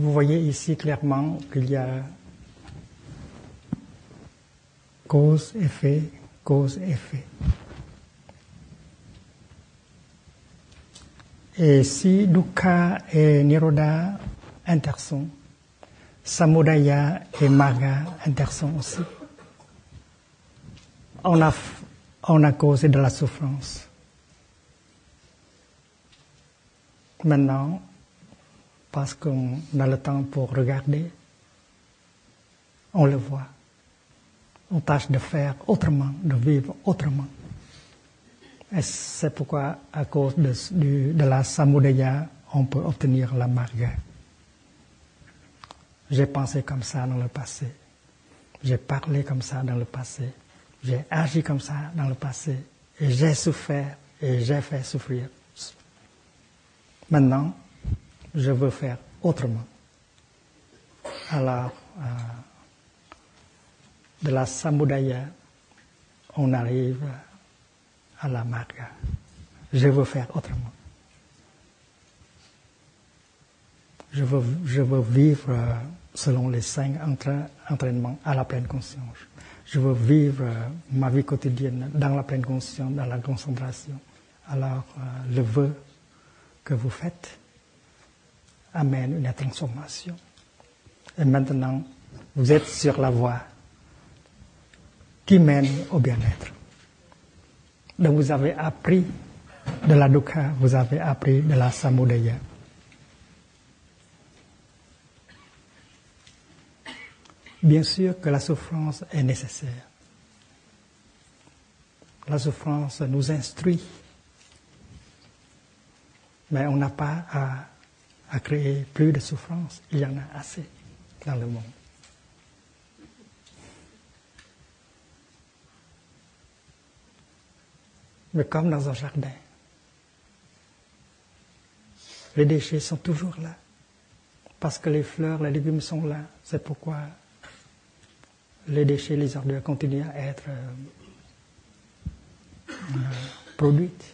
vous voyez ici clairement qu'il y a cause, effet, cause, effet. Et si dukkha et nirodha intersont, samudaya et marga intersont aussi. On a causé de la souffrance. Maintenant, parce qu'on a le temps pour regarder, on le voit. On tâche de faire autrement, de vivre autrement. Et c'est pourquoi, à cause de la samudaya, on peut obtenir la marga. J'ai pensé comme ça dans le passé. J'ai parlé comme ça dans le passé. J'ai agi comme ça dans le passé. Et j'ai souffert et j'ai fait souffrir. Maintenant, je veux faire autrement. Alors, de la samudaya, on arrive à la marga. Je veux faire autrement. Je veux vivre selon les 5 entraînements à la pleine conscience. Je veux vivre ma vie quotidienne dans la pleine conscience, dans la concentration. Alors, le vœu que vous faites amène une transformation. Et maintenant, vous êtes sur la voie qui mène au bien-être. Donc vous avez appris de la dukkha, vous avez appris de la samudaya. Bien sûr que la souffrance est nécessaire. La souffrance nous instruit. Mais on n'a pas à créer plus de souffrance. Il y en a assez dans le monde. Mais comme dans un jardin, les déchets sont toujours là. Parce que les fleurs, les légumes sont là. C'est pourquoi les déchets, les ordures continuent à être produites.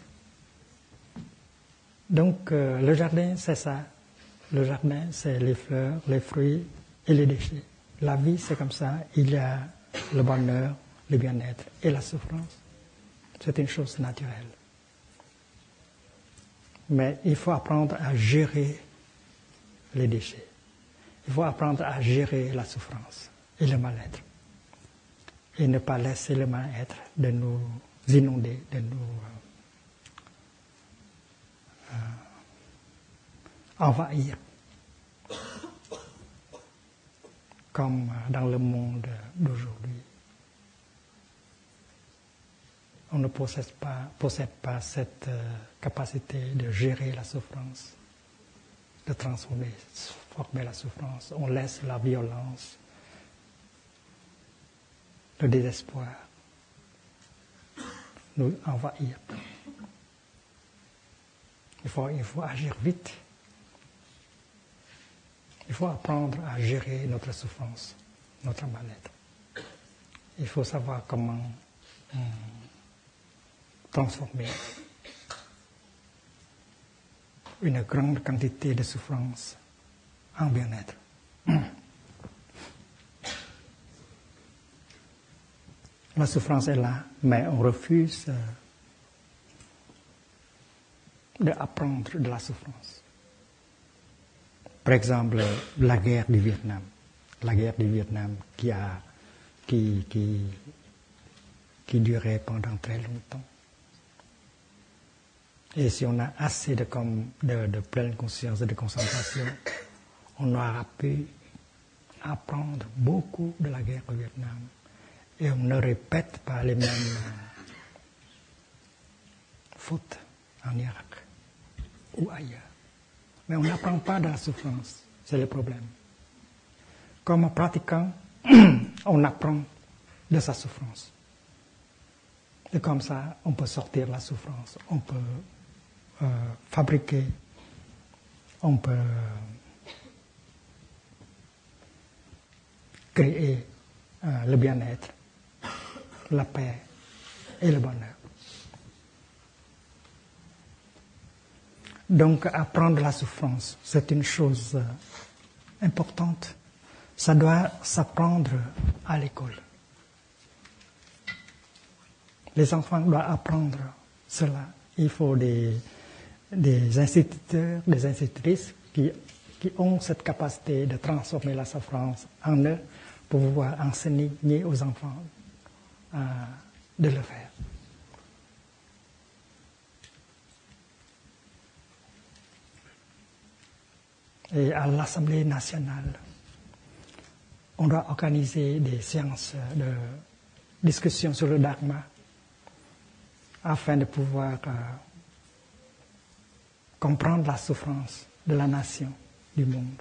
Donc le jardin, c'est ça. Le jardin, c'est les fleurs, les fruits et les déchets. La vie, c'est comme ça. Il y a le bonheur, le bien-être et la souffrance. C'est une chose naturelle. Mais il faut apprendre à gérer les déchets. Il faut apprendre à gérer la souffrance et le mal-être. Et ne pas laisser le mal-être de nous inonder, de nous envahir. Comme dans le monde d'aujourd'hui. On ne possède pas cette capacité de gérer la souffrance, de transformer la souffrance. On laisse la violence, le désespoir nous envahir. Il faut agir vite. Il faut apprendre à gérer notre souffrance, notre mal-être. Il faut savoir comment transformer une grande quantité de souffrance en bien-être. La souffrance est là, mais on refuse d'apprendre de la souffrance. Par exemple, la guerre du Vietnam. La guerre du Vietnam qui durait pendant très longtemps. Et si on a assez de pleine conscience et de concentration, on aura pu apprendre beaucoup de la guerre au Vietnam. Et on ne répète pas les mêmes fautes en Irak ou ailleurs. Mais on n'apprend pas de la souffrance, c'est le problème. Comme pratiquant, on apprend de sa souffrance. Et comme ça, on peut sortir la souffrance, on peut fabriquer, on peut créer le bien-être, la paix et le bonheur. Donc apprendre la souffrance, c'est une chose importante. Ça doit s'apprendre à l'école. Les enfants doivent apprendre cela. Il faut des instituteurs, des institutrices qui ont cette capacité de transformer la souffrance en eux pour pouvoir enseigner aux enfants de le faire. Et à l'Assemblée nationale, on doit organiser des séances de discussion sur le dharma afin de pouvoir comprendre la souffrance de la nation, du monde,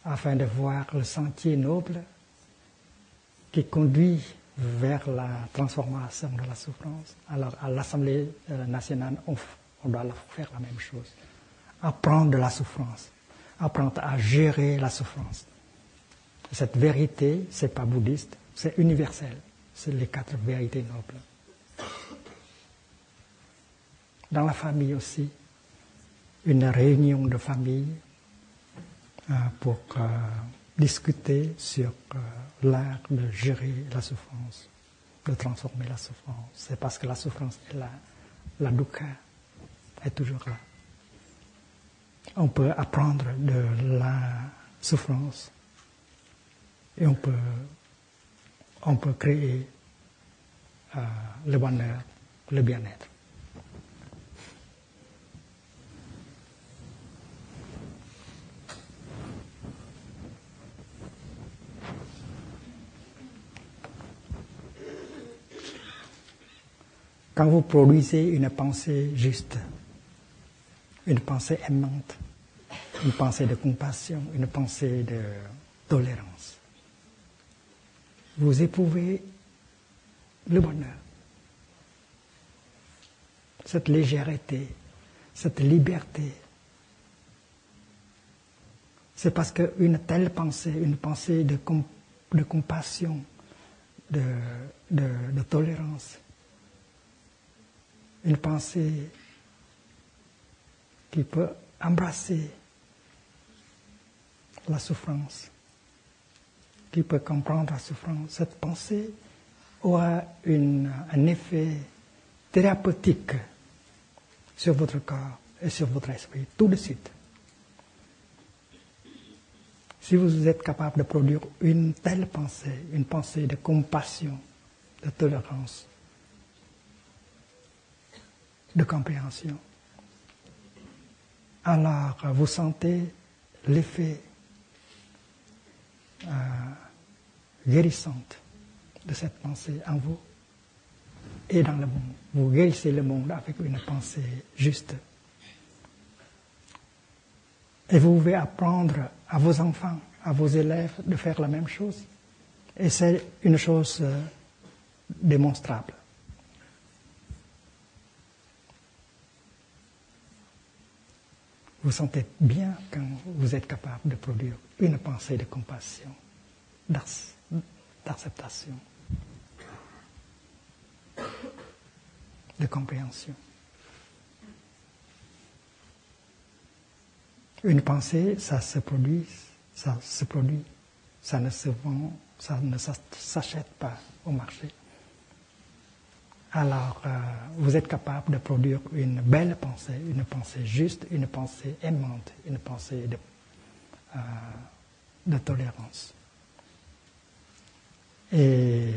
afin de voir le sentier noble qui conduit vers la transformation de la souffrance. Alors à l'Assemblée nationale, on doit faire la même chose. Apprendre de la souffrance, apprendre à gérer la souffrance. Cette vérité, ce n'est pas bouddhiste, c'est universel. C'est les 4 vérités nobles. Dans la famille aussi, une réunion de famille pour discuter sur l'art de gérer la souffrance, de transformer la souffrance. C'est parce que la souffrance est là, la dukkha est toujours là. On peut apprendre de la souffrance et on peut créer le bonheur, le bien-être. Quand vous produisez une pensée juste, une pensée aimante, une pensée de compassion, une pensée de tolérance, vous éprouvez le bonheur, cette légèreté, cette liberté. C'est parce qu'une telle pensée, une pensée de compassion, de tolérance, une pensée qui peut embrasser la souffrance, qui peut comprendre la souffrance. Cette pensée aura un effet thérapeutique sur votre corps et sur votre esprit, tout de suite. Si vous êtes capable de produire une telle pensée, une pensée de compassion, de tolérance, de compréhension, alors vous sentez l'effet guérissant de cette pensée en vous et dans le monde. Vous guérissez le monde avec une pensée juste. Et vous pouvez apprendre à vos enfants, à vos élèves de faire la même chose. Et c'est une chose démonstrable. Vous sentez bien quand vous êtes capable de produire une pensée de compassion, d'acceptation, de compréhension. Une pensée, ça se produit, ça ne se vend, ça ne s'achète pas au marché. Alors, vous êtes capable de produire une belle pensée, une pensée juste, une pensée aimante, une pensée de tolérance. Et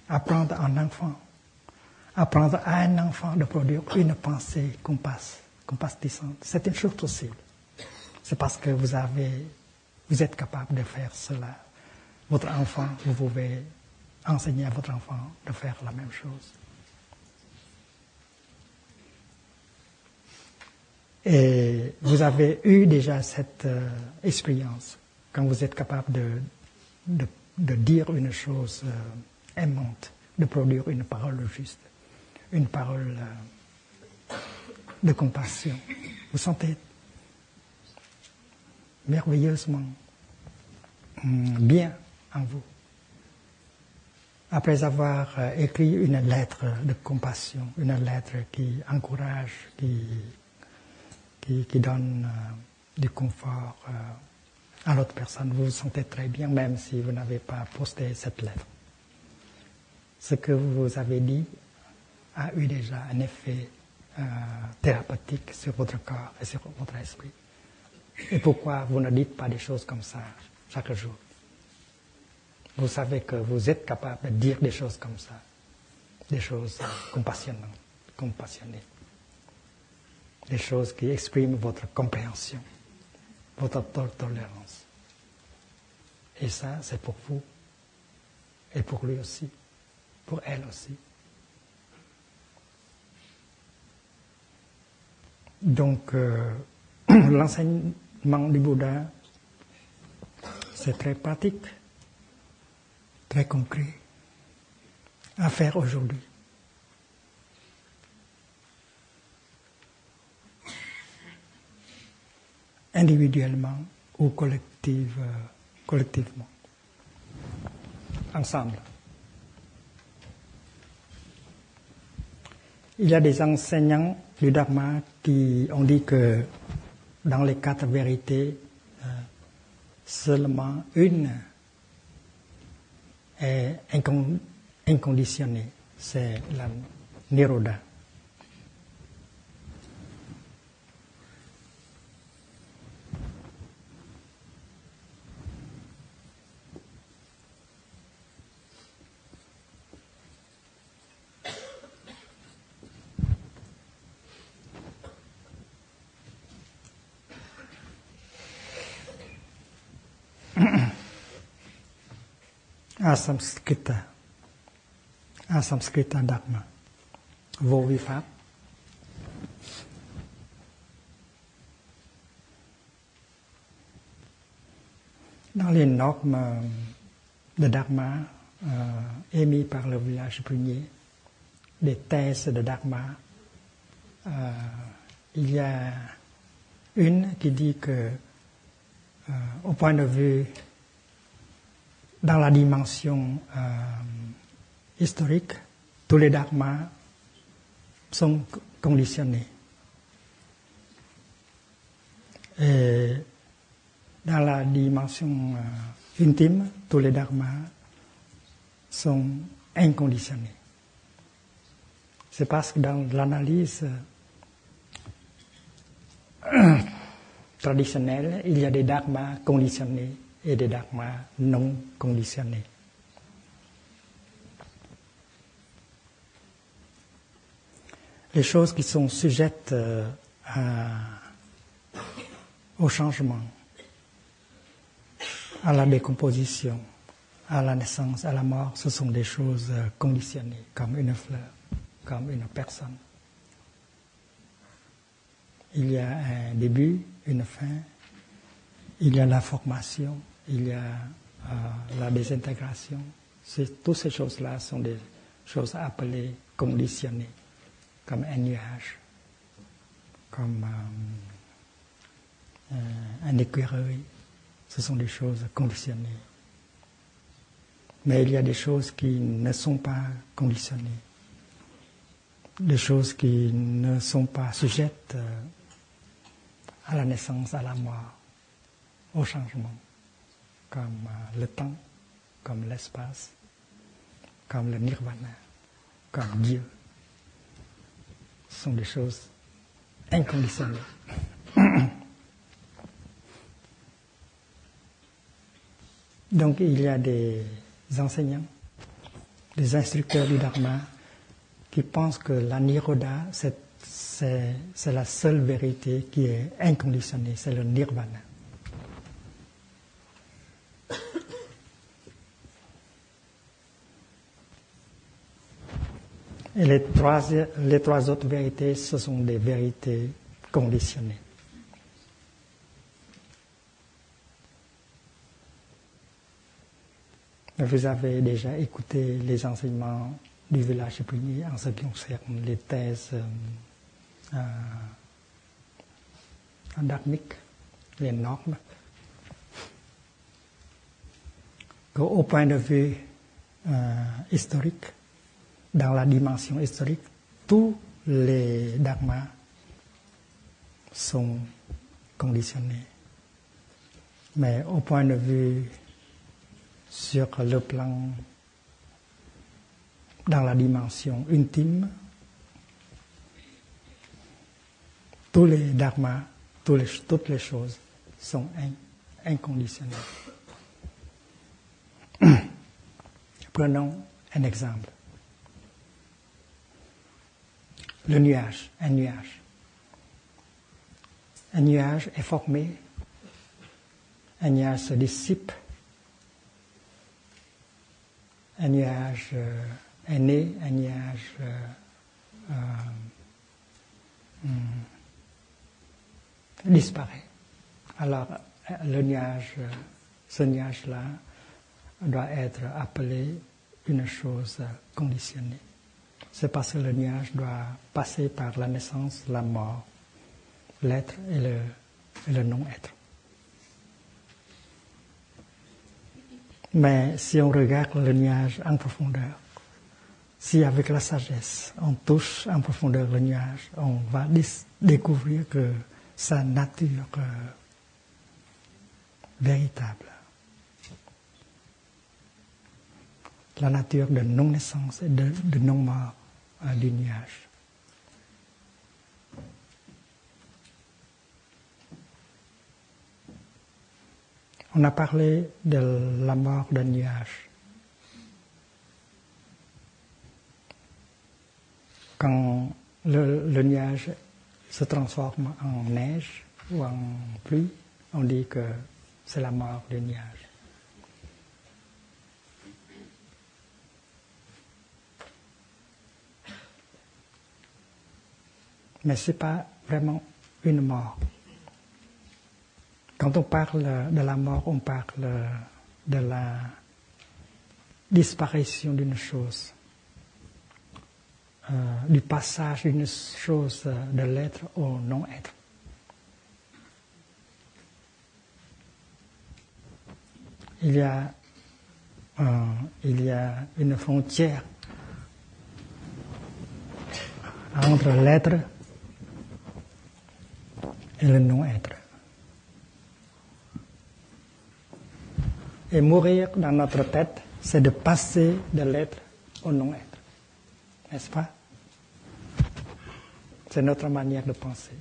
apprendre à un enfant de produire une pensée compatissante, c'est une chose possible. C'est parce que vous êtes capable de faire cela. Votre enfant, vous pouvez enseigner à votre enfant de faire la même chose. Et vous avez eu déjà cette expérience, quand vous êtes capable de dire une chose aimante, de produire une parole juste, une parole de compassion. Vous sentez merveilleusement bien en vous. Après avoir écrit une lettre de compassion, une lettre qui encourage, qui donne du confort à l'autre personne. Vous vous sentez très bien, même si vous n'avez pas posté cette lettre. Ce que vous avez dit a eu déjà un effet thérapeutique sur votre corps et sur votre esprit. Et pourquoi vous ne dites pas des choses comme ça chaque jour? Vous savez que vous êtes capable de dire des choses comme ça, des choses compassionnées, des choses qui expriment votre compréhension, votre tolérance. Et ça, c'est pour vous, et pour lui aussi, pour elle aussi. Donc, l'enseignement du Bouddha, c'est très pratique, très concret, à faire aujourd'hui. Individuellement ou collectivement, ensemble. Il y a des enseignants du Dharma qui ont dit que dans les 4 vérités, seulement une est inconditionnée, c'est la Nirodha. Asamskrita Dharma, vô vi pháp. Dans les normes de Dharma émises par le village prunier, des thèses de Dharma, il y a une qui dit que, au point de vue dans la dimension historique, tous les dharmas sont conditionnés. Et dans la dimension intime, tous les dharmas sont inconditionnés. C'est parce que dans l'analyse traditionnelle, il y a des dharmas conditionnés et des dharmas non conditionnés. Les choses qui sont sujettes au changement, à la décomposition, à la naissance, à la mort, ce sont des choses conditionnées, comme une fleur, comme une personne. Il y a un début, une fin, il y a la formation, il y a la désintégration. Toutes ces choses-là sont des choses appelées conditionnées, comme un nuage, comme un écureuil. Ce sont des choses conditionnées. Mais il y a des choses qui ne sont pas conditionnées, des choses qui ne sont pas sujettes à la naissance, à la mort, au changement, comme le temps, comme l'espace, comme le nirvana, comme Dieu. Ce sont des choses inconditionnées. Donc il y a des enseignants, des instructeurs du Dharma qui pensent que la Nirodha, c'est la seule vérité qui est inconditionnée, c'est le nirvana. Et les trois autres vérités, ce sont des vérités conditionnées. Vous avez déjà écouté les enseignements du village puni en ce qui concerne les thèses dharmiques, les normes. Au point de vue historique, dans la dimension historique, tous les dharmas sont conditionnés. Mais au point de vue sur le plan, dans la dimension intime, tous les dharmas, toutes les choses sont inconditionnelles. Prenons un exemple. Le nuage, un nuage. Un nuage est formé, un nuage se dissipe, un nuage est né, un nuage disparaît. Alors, le nuage, ce nuage-là doit être appelé une chose conditionnée. C'est parce que le nuage doit passer par la naissance, la mort, l'être et le non-être. Mais si on regarde le nuage en profondeur, si avec la sagesse on touche en profondeur le nuage, on va découvrir que sa nature véritable, la nature de non-naissance et de non-mort du nuage. On a parlé de la mort d'un nuage. Quand le nuage se transforme en neige ou en pluie, on dit que c'est la mort du nuage. Mais ce n'est pas vraiment une mort. Quand on parle de la mort, on parle de la disparition d'une chose, du passage d'une chose de l'être au non-être. Il y a une frontière entre l'être et le non-être. Et mourir dans notre tête, c'est de passer de l'être au non-être. N'est-ce pas? C'est notre manière de penser.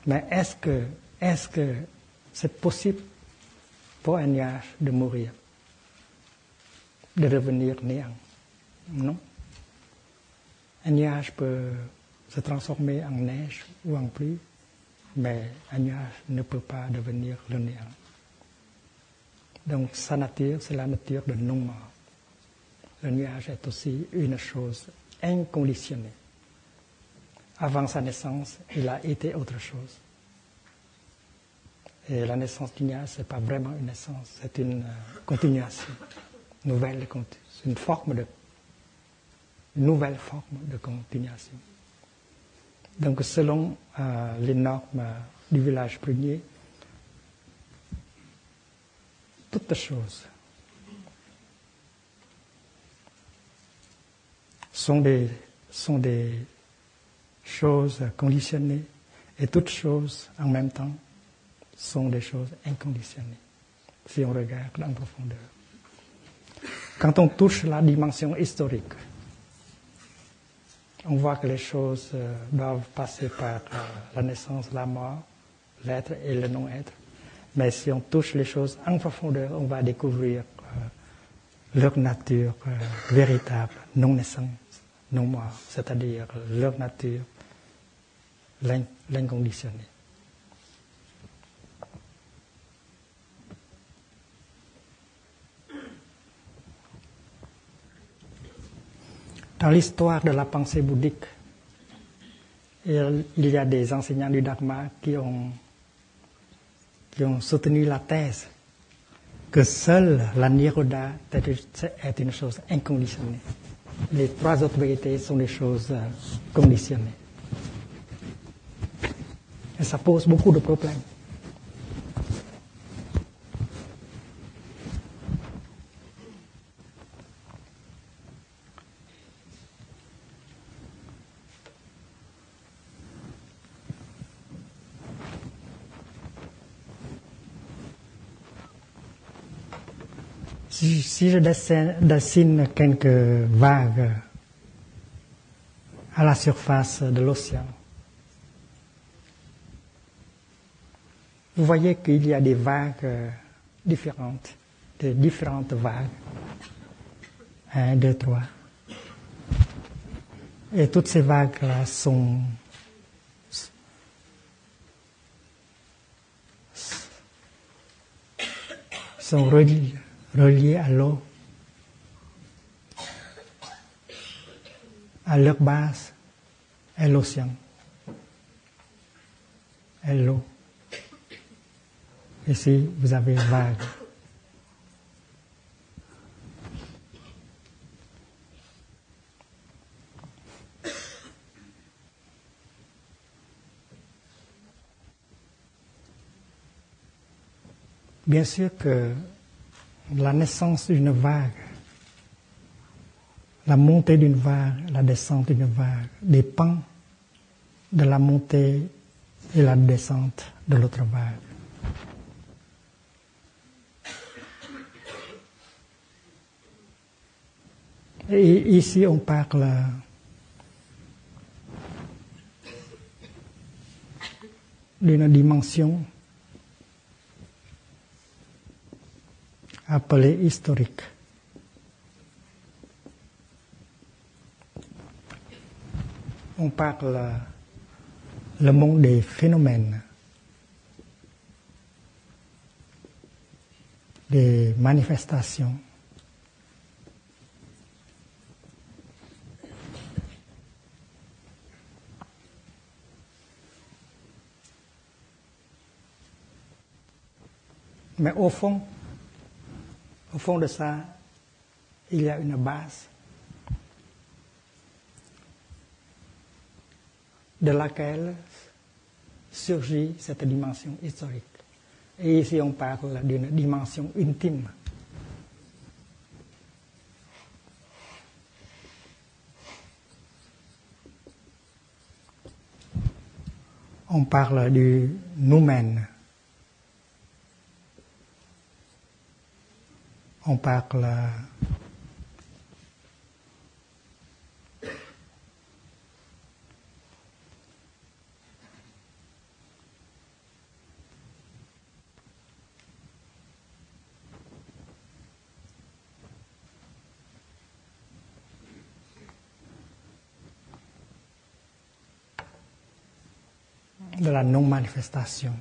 Mais est-ce que c'est possible pour un nuage de mourir, de devenir néant? Non. Un nuage peut se transformer en neige ou en pluie, mais un nuage ne peut pas devenir le néant. Donc sa nature, c'est la nature de non-mort. Le nuage est aussi une chose inconditionnée. Avant sa naissance, il a été autre chose. Et la naissance du nuage, ce n'est pas vraiment une naissance, c'est une continuation, c'est une nouvelle forme de continuation. Donc selon les normes du village prunier, toutes choses sont des choses conditionnées et toutes choses en même temps sont des choses inconditionnées, si on regarde en profondeur. Quand on touche la dimension historique, on voit que les choses doivent passer par la naissance, la mort, l'être et le non-être. Mais si on touche les choses en profondeur, on va découvrir leur nature véritable, non-naissance, non-mort, c'est-à-dire leur nature, l'inconditionnée. Dans l'histoire de la pensée bouddhique, il y a des enseignants du Dharma qui ont soutenu la thèse que seule la Nirodha est une chose inconditionnée. Les trois autres vérités sont des choses conditionnées. Et ça pose beaucoup de problèmes. Si je dessine quelques vagues à la surface de l'océan, vous voyez qu'il y a des vagues différentes, de différentes vagues. 1, 2, 3. Et toutes ces vagues-là sont reliées à l'eau. À leur base est l'océan, est l'eau. Ici, vous avez vagues. Bien sûr que la naissance d'une vague, la montée d'une vague, la descente d'une vague dépend de la montée et la descente de l'autre vague. Et ici, on parle d'une dimension appelée historique. On parle le monde des phénomènes, des manifestations. Mais au fond de ça, il y a une base de laquelle surgit cette dimension historique. Et ici, on parle d'une dimension intime. On parle du noumen. On parle de la non-manifestation.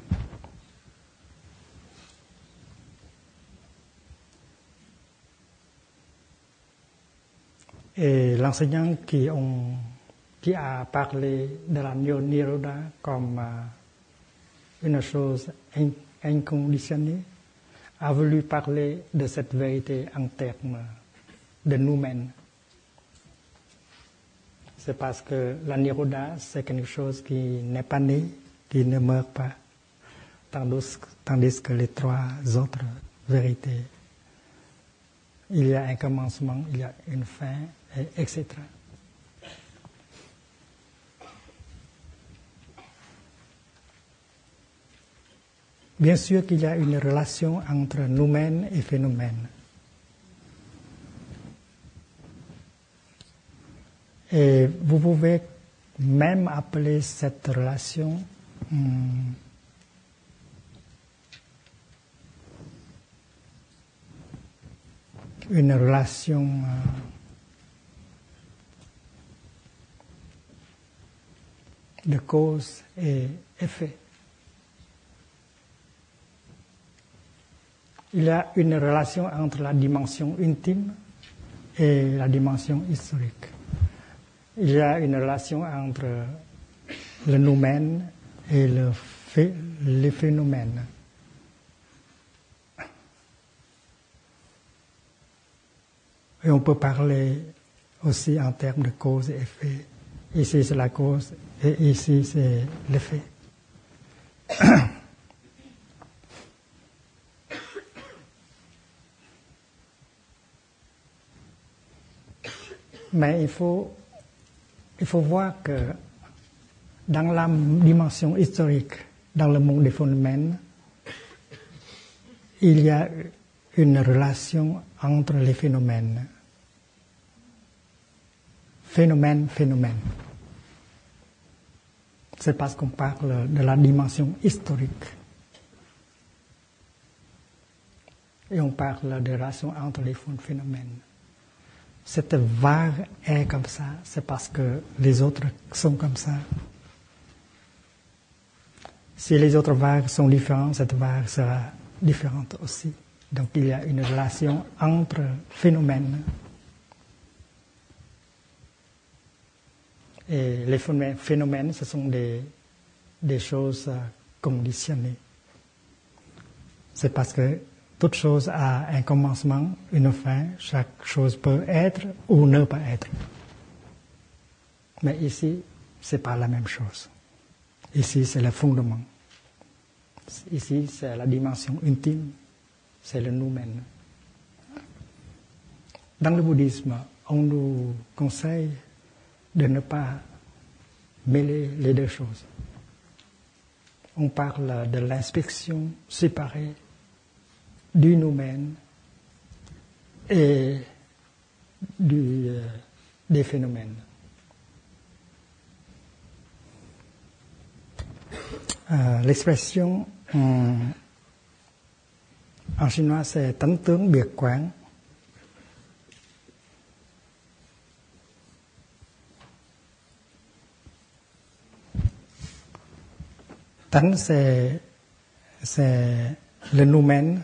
Et l'enseignant qui a parlé de la Niroda comme une chose inconditionnée a voulu parler de cette vérité en termes de noumen. C'est parce que la Niroda, c'est quelque chose qui n'est pas né, qui ne meurt pas, tandis que les trois autres vérités, il y a un commencement, il y a une fin, etc. Bien sûr qu'il y a une relation entre noumen et phénomène. Et vous pouvez même appeler cette relation une relation de cause et effet. Il y a une relation entre la dimension intime et la dimension historique. Il y a une relation entre le noumen et les phénomènes. Et on peut parler aussi en termes de cause et effet. Ici c'est la cause et ici c'est l'effet. Mais il faut voir que dans la dimension historique, dans le monde des phénomènes, il y a une relation entre les phénomènes. Phénomène. C'est parce qu'on parle de la dimension historique. Et on parle de relation entre les phénomènes. Cette vague est comme ça, c'est parce que les autres sont comme ça. Si les autres vagues sont différentes, cette vague sera différente aussi. Donc il y a une relation entre phénomènes. Et les phénomènes, ce sont des choses conditionnées. C'est parce que toute chose a un commencement, une fin. Chaque chose peut être ou ne pas être. Mais ici, ce n'est pas la même chose. Ici, c'est le fondement. Ici, c'est la dimension intime. C'est le nous-mêmes. Dans le bouddhisme, on nous conseille de ne pas mêler les deux choses. On parle de l'inspection séparée du nous-mêmes et des phénomènes. L'expression en chinois c'est tánh tướng biệt quán. Tánh c'est le nous-mêmes,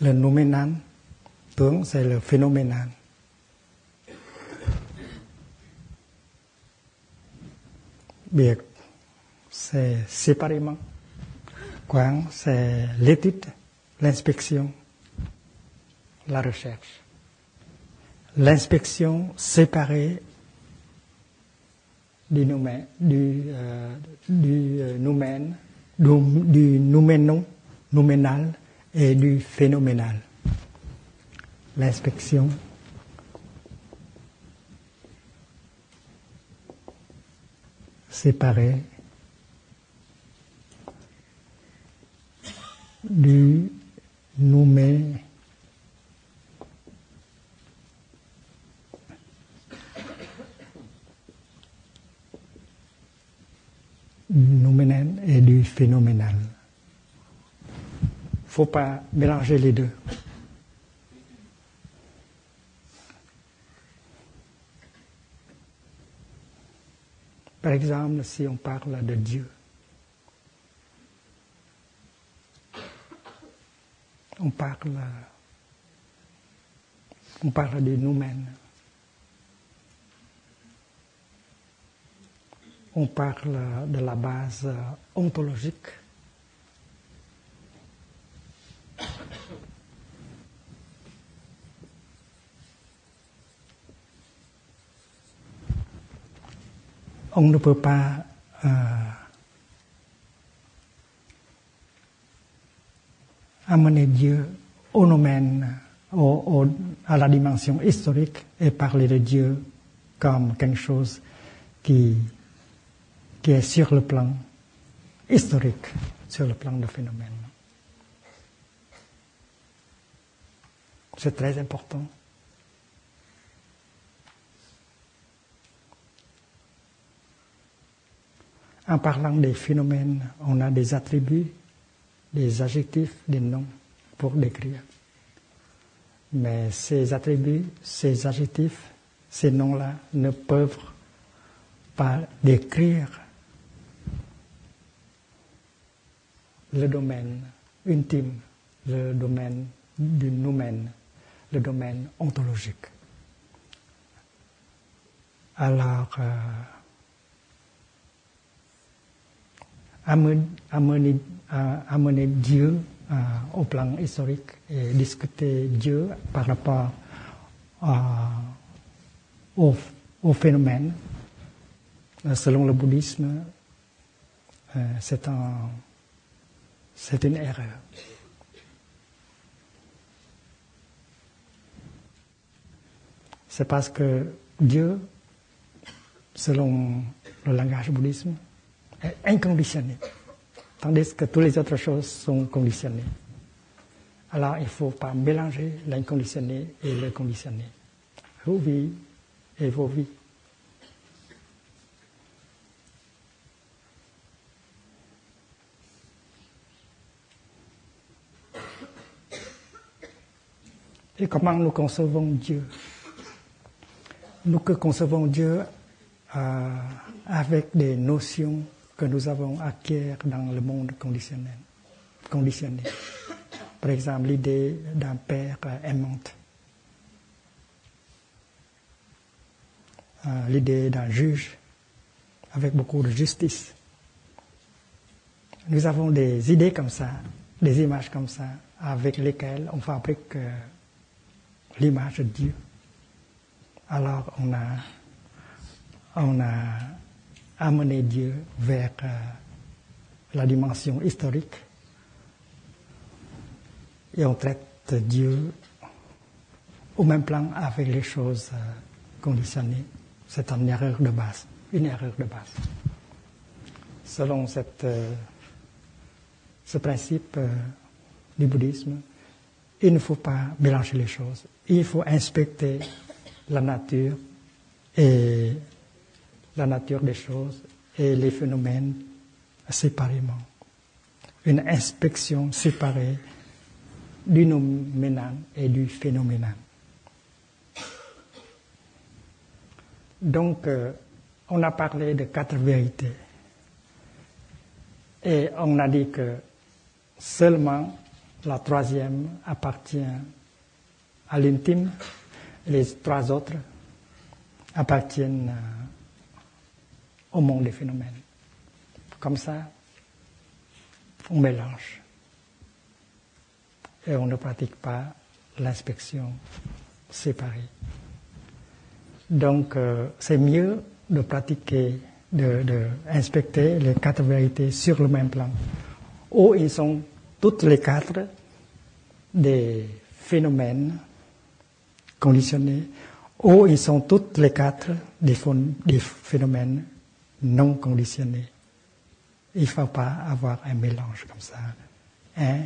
le nouménal. Tướng c'est le phénoménal. Biệt c'est séparément. Quán c'est l'étude, l'inspection, la recherche. L'inspection séparée du nouménal, du nouménal et du phénoménal. L'inspection séparée du nouménal et du phénoménal. Il ne faut pas mélanger les deux. Par exemple, si on parle de Dieu, on parle du nous-mêmes. On parle de la base ontologique. On ne peut pas amener Dieu au domaine, à la dimension historique et parler de Dieu comme quelque chose qui est sur le plan historique, sur le plan de phénomène. C'est très important. En parlant des phénomènes, on a des attributs, des adjectifs, des noms pour décrire. Mais ces attributs, ces adjectifs, ces noms-là ne peuvent pas décrire le domaine intime, le domaine du nous-mêmes, le domaine ontologique. Alors, amener Dieu au plan historique et discuter Dieu par rapport au phénomène, selon le bouddhisme, c'est une erreur. C'est parce que Dieu, selon le langage bouddhiste, est inconditionné, tandis que toutes les autres choses sont conditionnées. Alors, il ne faut pas mélanger l'inconditionné et le conditionné. Vos vies et vos vies. Et comment nous concevons Dieu? Nous concevons Dieu avec des notions que nous avons acquises dans le monde conditionné. Par exemple, l'idée d'un père aimant, l'idée d'un juge avec beaucoup de justice. Nous avons des idées comme ça, des images comme ça, avec lesquelles on fabrique l'image de Dieu. Alors on a amené Dieu vers la dimension historique et on traite Dieu au même plan avec les choses conditionnées. C'est une erreur de base. Selon ce principe du bouddhisme, il ne faut pas mélanger les choses. Il faut inspecter la nature des choses et les phénomènes séparément. Une inspection séparée du nouménal et du phénoménal. Donc, on a parlé de 4 vérités. Et on a dit que seulement la 3e appartient à l'intime, les 3 autres appartiennent au monde des phénomènes. Comme ça, on mélange. Et on ne pratique pas l'inspection séparée. Donc, c'est mieux de pratiquer, d'inspecter les 4 vérités sur le même plan. Où ils sont toutes les 4 des phénomènes conditionnés, ou ils sont toutes les 4 des phénomènes non conditionnés. Il ne faut pas avoir un mélange comme ça. Un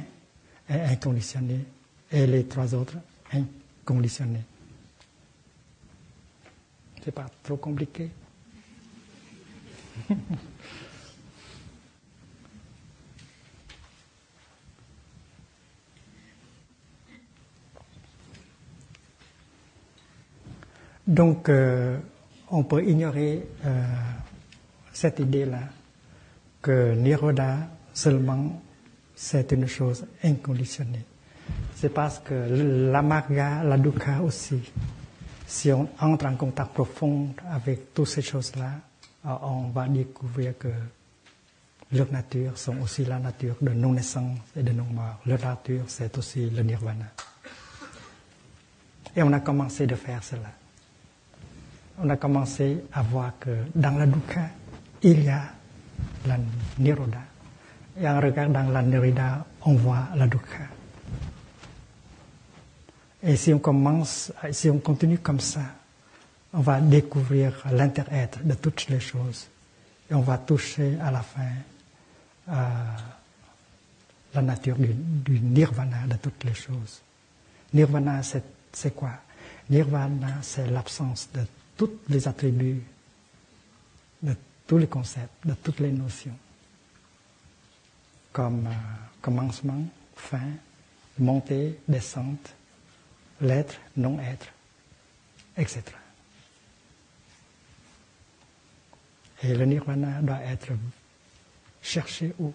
est inconditionné et les 3 autres inconditionnés. C'est pas trop compliqué. Donc, on peut ignorer cette idée-là, que Nirodha seulement, c'est une chose inconditionnée. C'est parce que l'amarga, la dukkha aussi, si on entre en contact profond avec toutes ces choses-là, on va découvrir que leur nature sont aussi la nature de non-naissance et de non-mort. Leur nature, c'est aussi le nirvana. Et on a commencé de faire cela. On a commencé à voir que dans la dukkha, il y a la nirodha. Et en regardant la nirodha, on voit la dukkha. Et si on continue comme ça, on va découvrir l'inter-être de toutes les choses. Et on va toucher à la fin la nature du nirvana de toutes les choses. Nirvana, c'est quoi? Nirvana, c'est l'absence de tous les attributs, de tous les concepts, de toutes les notions, comme commencement, fin, montée, descente, l'être, non-être, etc. Et le nirvana doit être cherché où?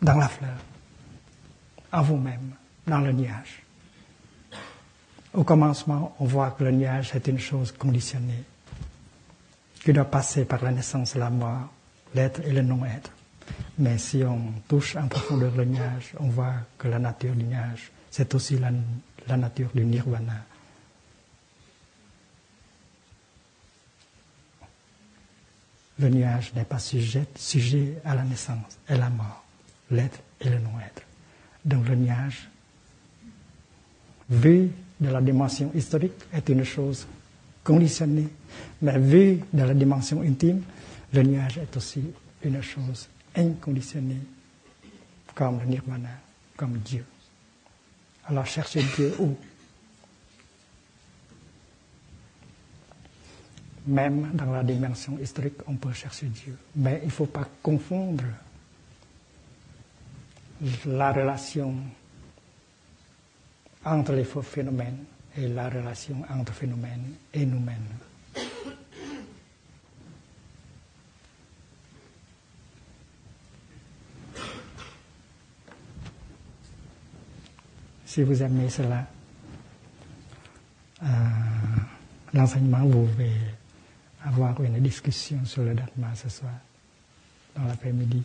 Dans la fleur, en vous-même, dans le nuage. Au commencement, on voit que le nuage est une chose conditionnée, qui doit passer par la naissance, la mort, l'être et le non-être. Mais si on touche en profondeur le nuage, on voit que la nature du nuage, c'est aussi la nature du nirvana. Le nuage n'est pas sujet à la naissance et la mort, l'être et le non-être. Donc le nuage, vu de la dimension historique, est une chose conditionnée, mais vu de la dimension intime, Le nuage est aussi une chose inconditionnée, comme le nirvana, comme Dieu. Alors chercher Dieu où? Même dans la dimension historique, on peut chercher Dieu. Mais il ne faut pas confondre la relation entre les phénomènes et la relation entre phénomènes et nous-mêmes. Si vous aimez cela, l'enseignement, vous pouvez avoir une discussion sur le Dharma ce soir, dans l'après-midi.